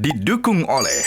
didukung oleh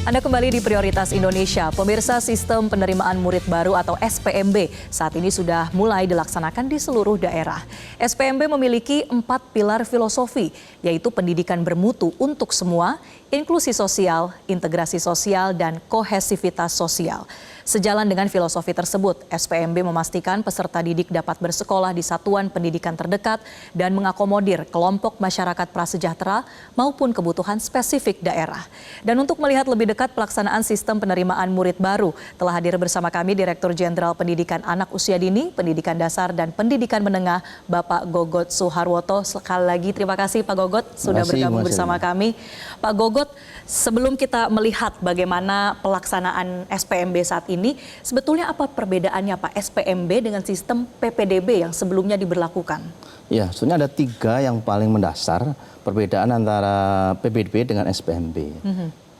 Anda kembali di Prioritas Indonesia. Pemirsa, sistem penerimaan murid baru atau SPMB saat ini sudah mulai dilaksanakan di seluruh daerah. SPMB memiliki 4 pilar filosofi, yaitu pendidikan bermutu untuk semua, inklusi sosial, integrasi sosial, dan kohesivitas sosial. Sejalan dengan filosofi tersebut, SPMB memastikan peserta didik dapat bersekolah di satuan pendidikan terdekat dan mengakomodir kelompok masyarakat prasejahtera maupun kebutuhan spesifik daerah. Dan untuk melihat lebih dekat pelaksanaan sistem penerimaan murid baru, telah hadir bersama kami Direktur Jenderal Pendidikan Anak Usia Dini, Pendidikan Dasar dan Pendidikan Menengah, Bapak Gogot Suharwoto. Sekali lagi terima kasih Pak Gogot sudah bergabung bersama kami. Pak Gogot, sebelum kita melihat bagaimana pelaksanaan SPMB saat ini, sebetulnya apa perbedaannya Pak SPMB dengan sistem PPDB yang sebelumnya diberlakukan? Ya, sebenarnya ada 3 yang paling mendasar perbedaan antara PPDB dengan SPMB.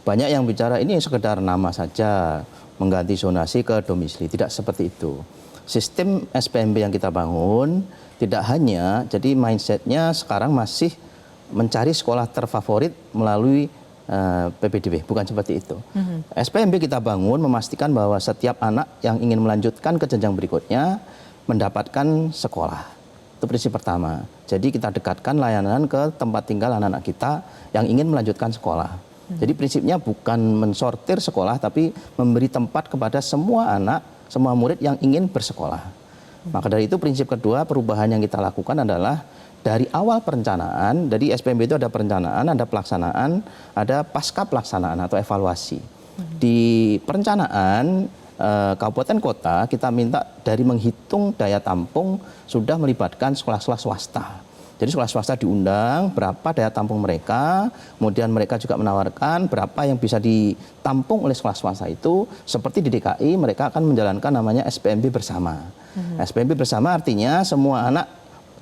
Banyak yang bicara ini sekedar nama saja, mengganti zonasi ke domisili. Tidak seperti itu. Sistem SPMB yang kita bangun tidak hanya, jadi mindsetnya sekarang masih mencari sekolah terfavorit melalui PPDB, bukan seperti itu. SPMB kita bangun memastikan bahwa setiap anak yang ingin melanjutkan ke jenjang berikutnya mendapatkan sekolah. Itu prinsip pertama. Jadi kita dekatkan layanan ke tempat tinggal anak-anak kita yang ingin melanjutkan sekolah. Jadi prinsipnya bukan mensortir sekolah, tapi memberi tempat kepada semua anak, semua murid yang ingin bersekolah. Maka dari itu prinsip kedua perubahan yang kita lakukan adalah dari awal perencanaan, jadi SPMB itu ada perencanaan, ada pelaksanaan, ada pasca pelaksanaan atau evaluasi. Di perencanaan kabupaten kota kita minta dari menghitung daya tampung sudah melibatkan sekolah-sekolah swasta. Jadi sekolah swasta diundang, berapa daya tampung mereka, kemudian mereka juga menawarkan berapa yang bisa ditampung oleh sekolah swasta itu. Seperti di DKI mereka akan menjalankan namanya SPMB bersama. SPMB bersama artinya semua anak,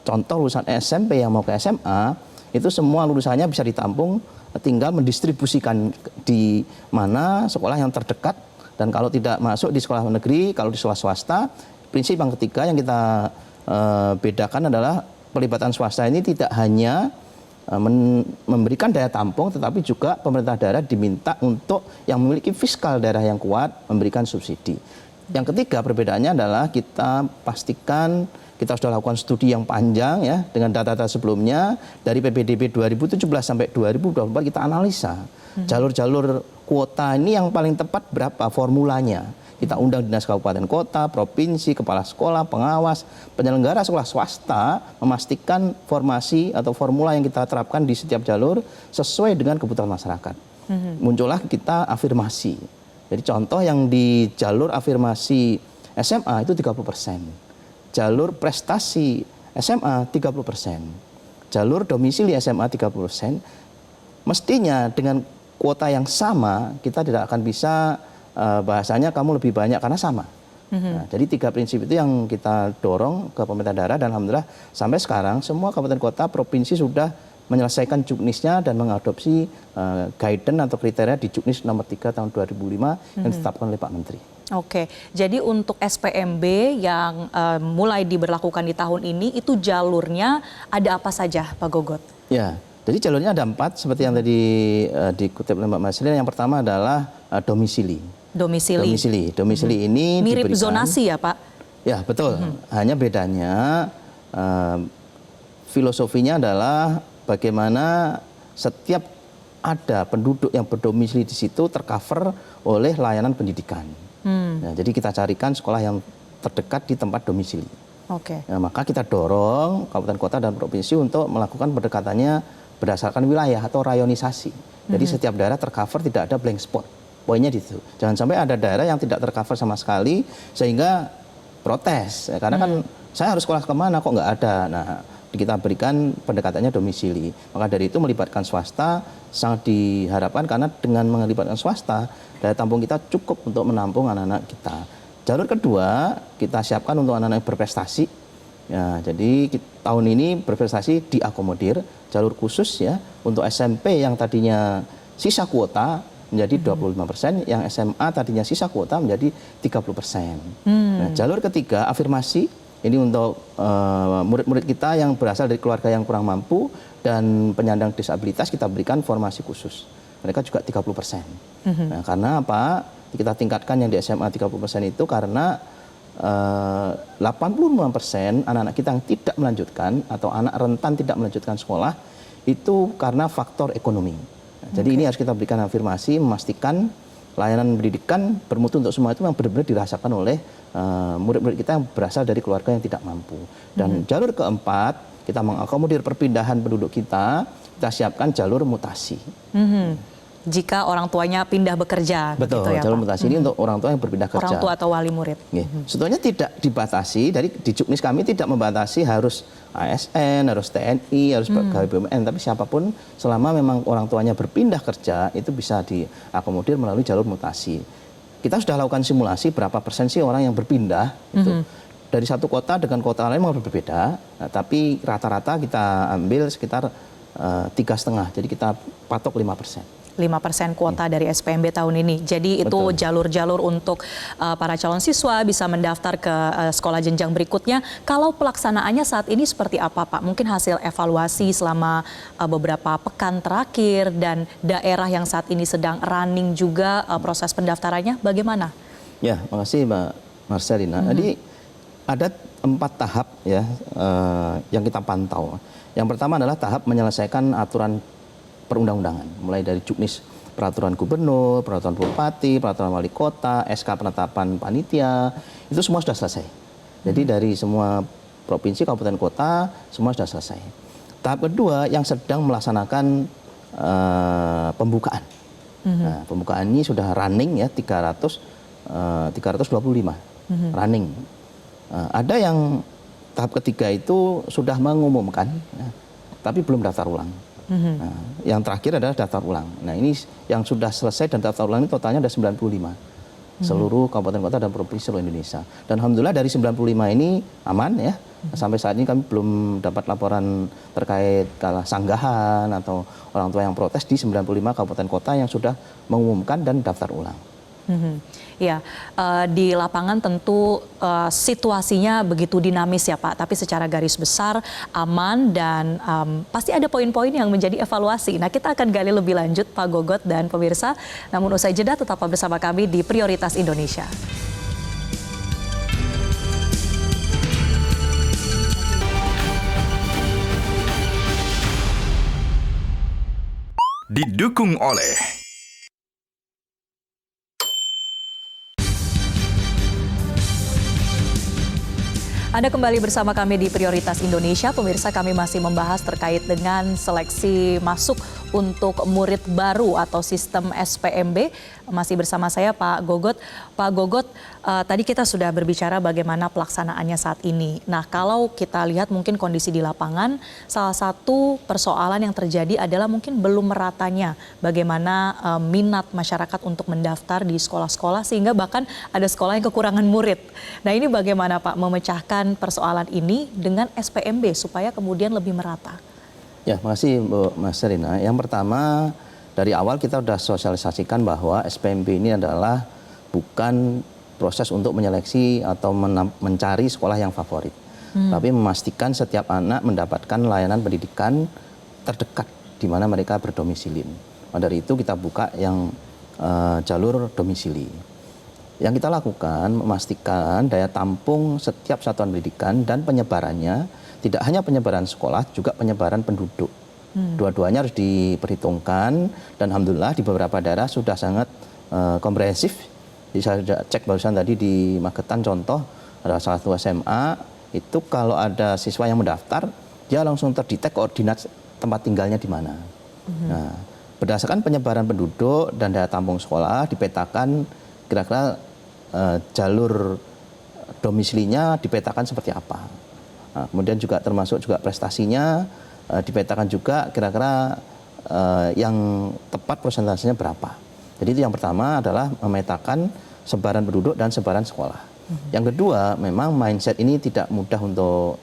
contoh lulusan SMP yang mau ke SMA, itu semua lulusannya bisa ditampung, tinggal mendistribusikan di mana sekolah yang terdekat. Dan kalau tidak masuk di sekolah negeri, kalau di sekolah swasta, prinsip yang ketiga yang kita bedakan adalah pelibatan swasta ini tidak hanya memberikan daya tampung, tetapi juga pemerintah daerah diminta untuk yang memiliki fiskal daerah yang kuat memberikan subsidi. Yang ketiga perbedaannya adalah kita pastikan kita sudah lakukan studi yang panjang ya dengan data-data sebelumnya dari PPDB 2017 sampai 2024 kita analisa jalur-jalur kuota ini yang paling tepat berapa formulanya. Kita undang dinas kabupaten kota, provinsi, kepala sekolah, pengawas, penyelenggara sekolah swasta memastikan formasi atau formula yang kita terapkan di setiap jalur sesuai dengan kebutuhan masyarakat. Muncullah kita afirmasi. Jadi contoh yang di jalur afirmasi SMA itu 30%. Jalur prestasi SMA 30%. Jalur domisili SMA 30%. Mestinya dengan kuota yang sama kita tidak akan bisa bahasanya kamu lebih banyak karena sama. Nah, jadi 3 prinsip itu yang kita dorong ke pemerintah daerah dan alhamdulillah sampai sekarang semua kabupaten kota provinsi sudah menyelesaikan juknisnya dan mengadopsi guidance atau kriteria di juknis nomor 3 tahun 2005 yang ditetapkan oleh Pak Menteri. Oke, jadi untuk SPMB yang mulai diberlakukan di tahun ini itu jalurnya ada apa saja Pak Gogot? Ya, jadi jalurnya ada 4 seperti yang tadi dikutip oleh Mbak Maslin. Yang pertama adalah domisili. Domisili ini mirip diberikan, zonasi ya Pak? Ya betul, hanya bedanya filosofinya adalah bagaimana setiap ada penduduk yang berdomisili di situ tercover oleh layanan pendidikan. Nah, jadi kita carikan sekolah yang terdekat di tempat domisili. Nah, maka kita dorong kabupaten kota dan provinsi untuk melakukan pendekatannya berdasarkan wilayah atau rayonisasi. Jadi setiap daerah tercover, tidak ada blank spot. Poinnya di situ. Jangan sampai ada daerah yang tidak tercover sama sekali sehingga protes. Karena kan saya harus sekolah kemana kok nggak ada. Nah, kita berikan pendekatannya domisili. Maka dari itu melibatkan swasta sangat diharapkan karena dengan melibatkan swasta daya tampung kita cukup untuk menampung anak-anak kita. Jalur kedua kita siapkan untuk anak-anak berprestasi. Ya, jadi tahun ini berprestasi diakomodir jalur khusus ya untuk SMP yang tadinya sisa kuota menjadi 25%, yang SMA tadinya sisa kuota menjadi 30%. Nah, jalur ketiga afirmasi Ini untuk murid-murid kita yang berasal dari keluarga yang kurang mampu dan penyandang disabilitas kita berikan formasi khusus. Mereka juga 30%. Nah, karena apa? Kita tingkatkan yang di SMA 30% itu karena 85% anak-anak kita yang tidak melanjutkan atau anak rentan tidak melanjutkan sekolah itu karena faktor ekonomi. Nah, jadi ini harus kita berikan afirmasi, memastikan layanan pendidikan bermutu untuk semua itu yang benar-benar dirasakan oleh murid-murid kita yang berasal dari keluarga yang tidak mampu. Dan jalur keempat, kita mengakomodir perpindahan penduduk kita siapkan jalur mutasi. Jika orang tuanya pindah bekerja. Betul, gitu ya, jalur Pak? mutasi ini untuk orang tua yang berpindah kerja. Orang tua atau wali murid. Sebetulnya tidak dibatasi, di Juknis kami tidak membatasi harus ASN, harus TNI, harus pegawai BUMN, tapi siapapun selama memang orang tuanya berpindah kerja itu bisa diakomodir melalui jalur mutasi. Kita sudah lakukan simulasi berapa persen sih orang yang berpindah itu. Dari satu kota dengan kota lain memang berbeda, tapi rata-rata kita ambil sekitar 3,5, jadi kita patok 5%. 5% kuota dari SPMB tahun ini. Jadi itu jalur-jalur untuk para calon siswa bisa mendaftar ke sekolah jenjang berikutnya. Kalau pelaksanaannya saat ini seperti apa, Pak? Mungkin hasil evaluasi selama beberapa pekan terakhir dan daerah yang saat ini sedang running juga proses pendaftarannya bagaimana? Ya, makasih Mbak Marcelina. Jadi ada 4 tahap ya yang kita pantau. Yang pertama adalah tahap menyelesaikan aturan perundang-undangan, mulai dari Juknis peraturan gubernur, peraturan bupati, peraturan wali kota, SK penetapan panitia, itu semua sudah selesai. Jadi dari semua provinsi, kabupaten, kota, semua sudah selesai. Tahap kedua yang sedang melaksanakan pembukaan. Nah, pembukaan ini sudah running ya 325 running. Ada yang tahap ketiga itu sudah mengumumkan, ya, tapi belum daftar ulang. Nah, yang terakhir adalah daftar ulang. Nah, ini yang sudah selesai dan daftar ulang ini totalnya ada 95. Seluruh kabupaten kota dan provinsi seluruh Indonesia. Dan alhamdulillah dari 95 ini aman ya. Sampai saat ini kami belum dapat laporan terkait sanggahan atau orang tua yang protes di 95 kabupaten kota yang sudah mengumumkan dan daftar ulang. Ya, di lapangan tentu situasinya begitu dinamis ya Pak, tapi secara garis besar aman dan pasti ada poin-poin yang menjadi evaluasi. Nah, kita akan gali lebih lanjut Pak Gogot dan pemirsa. Namun usai jeda tetaplah bersama kami di Prioritas Indonesia. Didukung oleh Anda kembali bersama kami di Prioritas Indonesia. Pemirsa, kami masih membahas terkait dengan seleksi masuk untuk murid baru atau sistem SPMB. Masih bersama saya Pak Gogot. Pak Gogot, tadi kita sudah berbicara bagaimana pelaksanaannya saat ini. Nah, kalau kita lihat mungkin kondisi di lapangan, salah satu persoalan yang terjadi adalah mungkin belum meratanya bagaimana minat masyarakat untuk mendaftar di sekolah-sekolah sehingga bahkan ada sekolah yang kekurangan murid. Nah, ini bagaimana Pak memecahkan persoalan ini dengan SPMB supaya kemudian lebih merata? Ya, makasih Bu Mas Serina. Yang pertama, dari awal kita sudah sosialisasikan bahwa SPMB ini adalah bukan proses untuk menyeleksi atau mencari sekolah yang favorit. Tapi memastikan setiap anak mendapatkan layanan pendidikan terdekat di mana mereka berdomisili. Nah, dari itu kita buka yang jalur domisili. Yang kita lakukan memastikan daya tampung setiap satuan pendidikan dan penyebarannya tidak hanya penyebaran sekolah, juga penyebaran penduduk. Dua-duanya harus diperhitungkan dan alhamdulillah di beberapa daerah sudah sangat komprehensif. Jadi saya sudah cek barusan tadi di Magetan contoh, ada salah satu SMA, itu kalau ada siswa yang mendaftar, dia langsung terdetek koordinat tempat tinggalnya di mana. Nah, berdasarkan penyebaran penduduk dan daya tampung sekolah, dipetakan kira-kira jalur domisilinya dipetakan seperti apa. Nah, kemudian juga termasuk juga prestasinya dipetakan juga kira-kira yang tepat persentasenya berapa. Jadi itu yang pertama adalah memetakan sebaran penduduk dan sebaran sekolah. Yang kedua, memang mindset ini tidak mudah untuk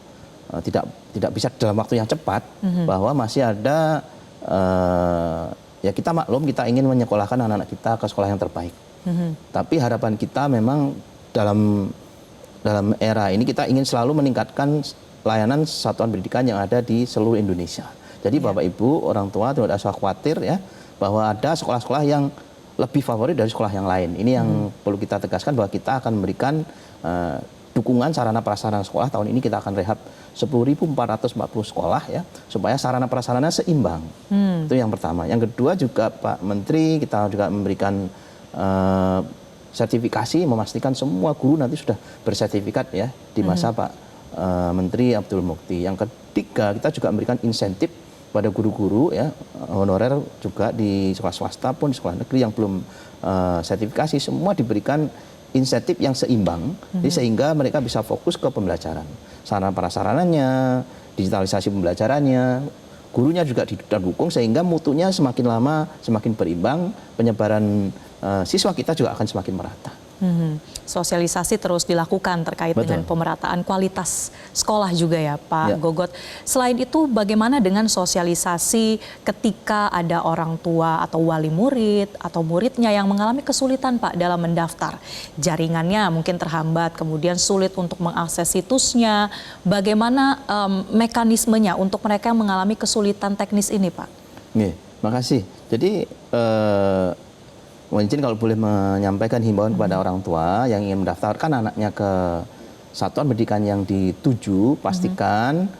tidak bisa dalam waktu yang cepat bahwa masih ada ya kita maklum kita ingin menyekolahkan anak-anak kita ke sekolah yang terbaik. Tapi harapan kita memang dalam dalam era ini kita ingin selalu meningkatkan layanan satuan pendidikan yang ada di seluruh Indonesia. Jadi Bapak Ibu, orang tua tidak usah khawatir ya bahwa ada sekolah-sekolah yang lebih favorit dari sekolah yang lain. Ini yang perlu kita tegaskan bahwa kita akan memberikan dukungan sarana prasarana sekolah. Tahun ini kita akan rehab 10.440 sekolah ya supaya sarana prasarana seimbang. Itu yang pertama. Yang kedua juga Pak Menteri kita juga memberikan sertifikasi, memastikan semua guru nanti sudah bersertifikat ya di masa Pak Menteri Abdul Mukti. Yang ketiga kita juga memberikan insentif pada guru-guru ya honorer juga di sekolah swasta pun di sekolah negeri yang belum sertifikasi, semua diberikan insentif yang seimbang, jadi sehingga mereka bisa fokus ke pembelajaran. Sarana prasarananya, digitalisasi pembelajarannya, gurunya juga didukung sehingga mutunya semakin lama semakin berimbang, penyebaran siswa kita juga akan semakin merata. Sosialisasi terus dilakukan terkait dengan pemerataan kualitas sekolah juga ya Pak Gogot. Selain itu bagaimana dengan sosialisasi ketika ada orang tua atau wali murid atau muridnya yang mengalami kesulitan Pak dalam mendaftar? Jaringannya mungkin terhambat, kemudian sulit untuk mengakses situsnya. Bagaimana mekanismenya untuk mereka yang mengalami kesulitan teknis ini Pak? Nih, makasih. Jadi mohon izin kalau boleh menyampaikan himbauan kepada orang tua yang ingin mendaftarkan anaknya ke satuan pendidikan yang dituju, pastikan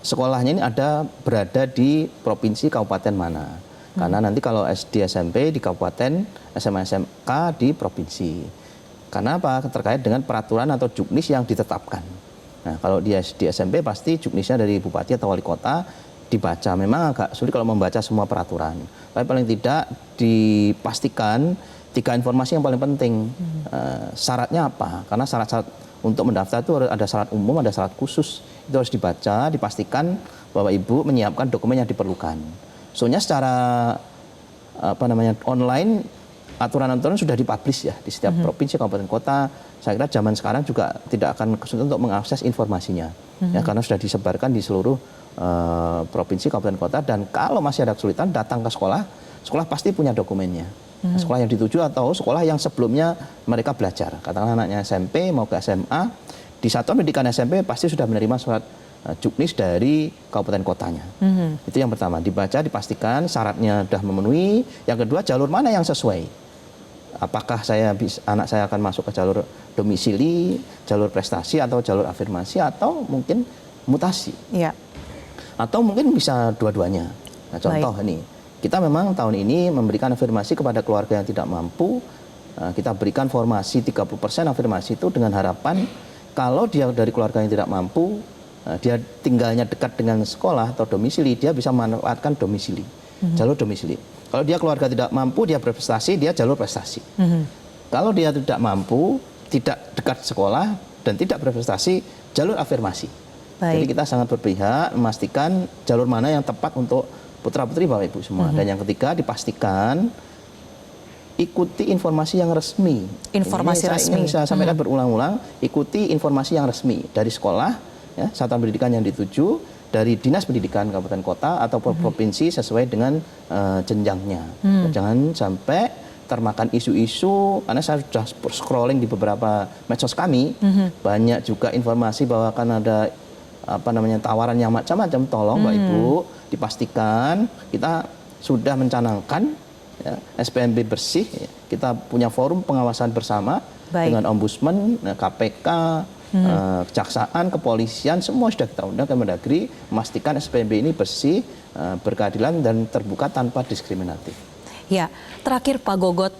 sekolahnya ini berada di provinsi kabupaten mana. Karena nanti kalau SD SMP di kabupaten, SMA SMK di provinsi. Karena apa? Terkait dengan peraturan atau juknis yang ditetapkan. Nah, kalau di SD SMP pasti juknisnya dari bupati atau wali kota dibaca. Memang agak sulit kalau membaca semua peraturan. Tapi paling tidak dipastikan 3 informasi yang paling penting. Syaratnya apa? Karena syarat-syarat untuk mendaftar itu ada syarat umum, ada syarat khusus. Itu harus dibaca, dipastikan Bapak Ibu menyiapkan dokumen yang diperlukan. Soalnya secara online aturan-aturan sudah dipublish ya di setiap provinsi, kabupaten, kota. Saya kira zaman sekarang juga tidak akan kesulitan untuk mengakses informasinya. Ya, karena sudah disebarkan di seluruh provinsi, kabupaten, kota, dan kalau masih ada kesulitan datang ke sekolah, sekolah pasti punya dokumennya. Sekolah yang dituju atau sekolah yang sebelumnya mereka belajar, katakanlah anaknya SMP mau ke SMA, di satuan pendidikan SMP pasti sudah menerima surat juknis dari kabupaten kotanya. Itu yang pertama, dibaca, dipastikan syaratnya sudah memenuhi. Yang kedua, jalur mana yang sesuai. Apakah anak saya akan masuk ke jalur domisili, jalur prestasi, atau jalur afirmasi, atau mungkin mutasi. Ya. Atau mungkin bisa dua-duanya. Nah, contoh ini, kita memang tahun ini memberikan afirmasi kepada keluarga yang tidak mampu. Kita berikan formasi 30% afirmasi itu dengan harapan kalau dia dari keluarga yang tidak mampu, dia tinggalnya dekat dengan sekolah atau domisili, dia bisa memanfaatkan domisili, jalur domisili. Kalau dia keluarga tidak mampu, dia berprestasi, dia jalur prestasi. Kalau dia tidak mampu, tidak dekat sekolah dan tidak berprestasi, jalur afirmasi. Jadi kita sangat berpihak memastikan jalur mana yang tepat untuk putra-putri Bapak Ibu semua. Dan yang ketiga, dipastikan ikuti informasi yang resmi. Informasi resmi. Saya sampaikan berulang-ulang, ikuti informasi yang resmi dari sekolah, ya, satuan pendidikan yang dituju, dari Dinas Pendidikan Kabupaten Kota atau provinsi sesuai dengan jenjangnya. Jangan sampai termakan isu-isu, karena saya sudah scrolling di beberapa medsos kami, banyak juga informasi bahwa akan ada tawaran yang macam-macam. Tolong Mbak Ibu dipastikan kita sudah mencanangkan ya, SPMB bersih. Kita punya forum pengawasan bersama dengan Ombudsman, KPK, Kejaksaan, Kepolisian, semua sudah kita undang ke Mendagri memastikan SPMB ini bersih, berkeadilan dan terbuka tanpa diskriminatif. Ya, terakhir Pak Gogot,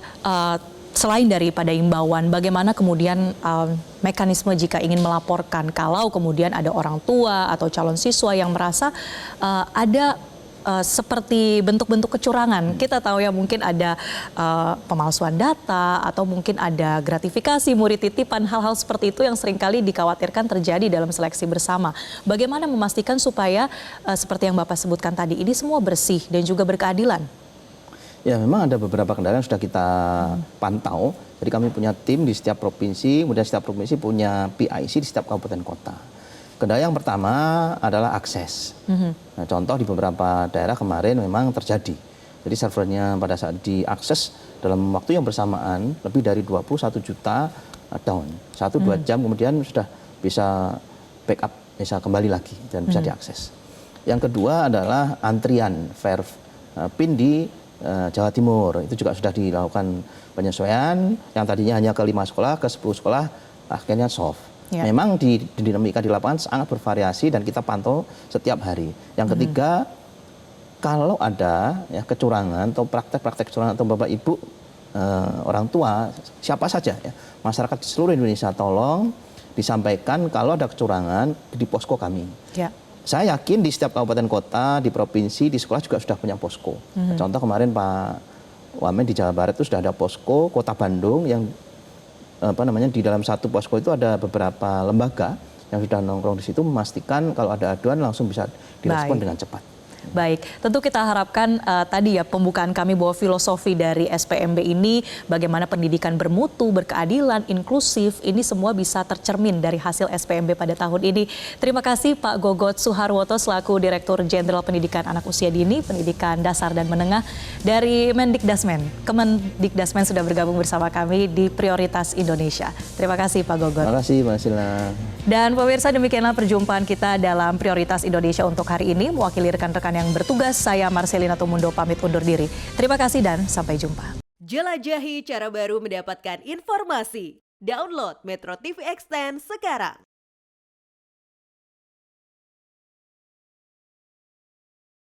selain daripada imbauan, bagaimana kemudian mekanisme jika ingin melaporkan kalau kemudian ada orang tua atau calon siswa yang merasa ada seperti bentuk-bentuk kecurangan. Kita tahu ya mungkin ada pemalsuan data atau mungkin ada gratifikasi murid titipan, hal-hal seperti itu yang seringkali dikhawatirkan terjadi dalam seleksi bersama. Bagaimana memastikan supaya seperti yang Bapak sebutkan tadi ini semua bersih dan juga berkeadilan? Ya, memang ada beberapa kendala yang sudah kita pantau. Jadi kami punya tim di setiap provinsi, kemudian setiap provinsi punya PIC di setiap kabupaten kota. Kendala yang pertama adalah akses. Nah, contoh di beberapa daerah kemarin memang terjadi. Jadi servernya pada saat diakses dalam waktu yang bersamaan lebih dari 21 juta down. 1-2 jam kemudian sudah bisa backup, bisa kembali lagi dan bisa diakses. Yang kedua adalah antrian PIN di Jawa Timur. Itu juga sudah dilakukan penyesuaian, yang tadinya hanya ke 5 sekolah, ke 10 sekolah, akhirnya soft. Ya. Memang di dinamika di lapangan sangat bervariasi dan kita pantau setiap hari. Yang ketiga, kalau ada ya kecurangan atau praktek-praktek kecurangan atau Bapak Ibu orang tua, siapa saja ya, masyarakat di seluruh Indonesia, tolong disampaikan kalau ada kecurangan di posko kami. Ya. Saya yakin di setiap kabupaten kota, di provinsi, di sekolah juga sudah punya posko. Contoh kemarin Pak Wamen di Jawa Barat itu sudah ada posko, Kota Bandung yang di dalam satu posko itu ada beberapa lembaga yang sudah nongkrong di situ memastikan kalau ada aduan langsung bisa direspon dengan cepat. Baik, tentu kita harapkan tadi ya pembukaan kami bahwa filosofi dari SPMB ini bagaimana pendidikan bermutu, berkeadilan, inklusif, ini semua bisa tercermin dari hasil SPMB pada tahun ini. Terima kasih Pak Gogot Suharwoto selaku Direktur Jenderal Pendidikan Anak Usia Dini, Pendidikan Dasar dan Menengah dari Mendikdasmen. Kemendikdasmen sudah bergabung bersama kami di Prioritas Indonesia. Terima kasih Pak Gogot. Terima kasih Mbak Sila. Dan pemirsa, demikianlah perjumpaan kita dalam Prioritas Indonesia untuk hari ini. Mewakili rekan-rekan yang bertugas, saya Marcelina Tumundo pamit undur diri. Terima kasih dan sampai jumpa. Jelajahi cara baru mendapatkan informasi. Download Metro TV Extend sekarang.